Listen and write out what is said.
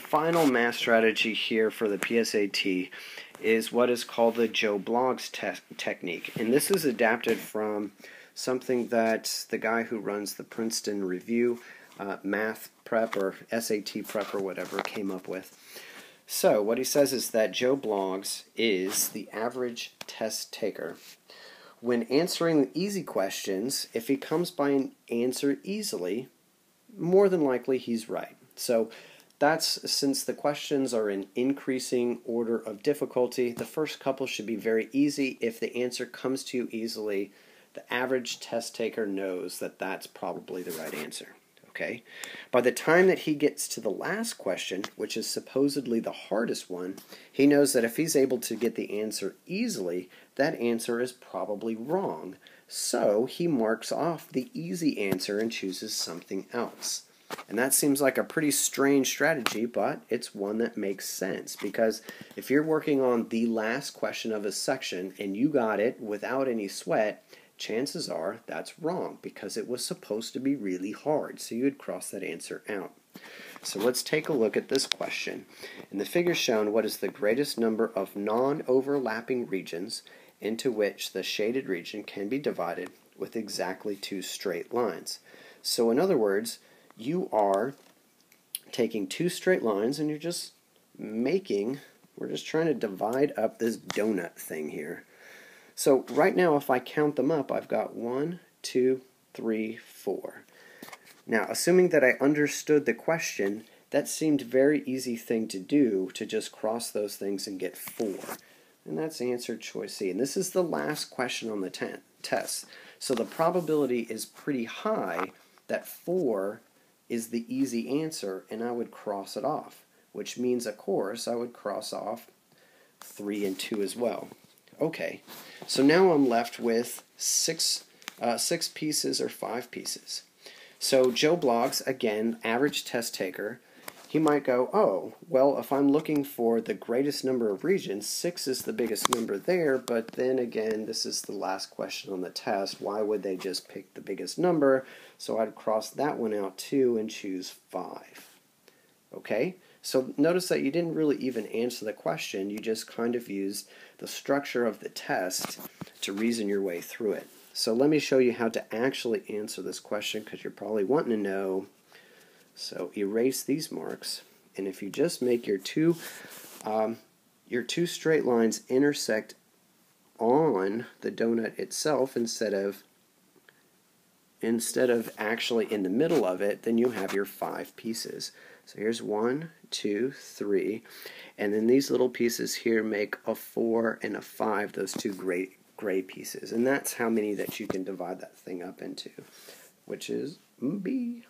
final math strategy here for the PSAT is what is called the Joe Bloggs technique. And this is adapted from something that the guy who runs the Princeton Review math prep or SAT prep or whatever came up with. So what he says is that Joe Bloggs is the average test taker. When answering easy questions, if he comes by an answer easily, more than likely he's right. So that's since the questions are in increasing order of difficulty, the first couple should be very easy. If the answer comes to you easily, the average test taker knows that that's probably the right answer. Okay? By the time that he gets to the last question, which is supposedly the hardest one, he knows that if he's able to get the answer easily, that answer is probably wrong. So he marks off the easy answer and chooses something else. And that seems like a pretty strange strategy, but it's one that makes sense, because if you're working on the last question of a section and you got it without any sweat, chances are that's wrong because it was supposed to be really hard, so you would cross that answer out. So let's take a look at this question. In the figure shown, what is the greatest number of non-overlapping regions into which the shaded region can be divided with exactly 2 straight lines? So in other words, you are taking 2 straight lines and you're just we're just trying to divide up this donut thing here. So right now, if I count them up, I've got 1, 2, 3, 4. Now, assuming that I understood the question, that seemed a very easy thing to do, to just cross those things and get 4. And that's answer choice C. And this is the last question on the test. So the probability is pretty high that 4 is the easy answer, and I would cross it off, which means, of course, I would cross off 3 and 2 as well. Okay, so now I'm left with 6 pieces or 5 pieces. So Joe Bloggs, again, average test taker, he might go, oh, well, if I'm looking for the greatest number of regions, 6 is the biggest number there, but then again, this is the last question on the test. Why would they just pick the biggest number? So I'd cross that one out too and choose 5. Okay? So notice that you didn't really even answer the question. You just kind of used the structure of the test to reason your way through it. So let me show you how to actually answer this question, because you're probably wanting to know. So erase these marks, and if you just make your two straight lines intersect on the donut itself instead of actually in the middle of it, then you have your 5 pieces. So here's 1, 2, 3, and then these little pieces here make a 4 and a 5, those 2 gray pieces. And that's how many that you can divide that thing up into, which is B.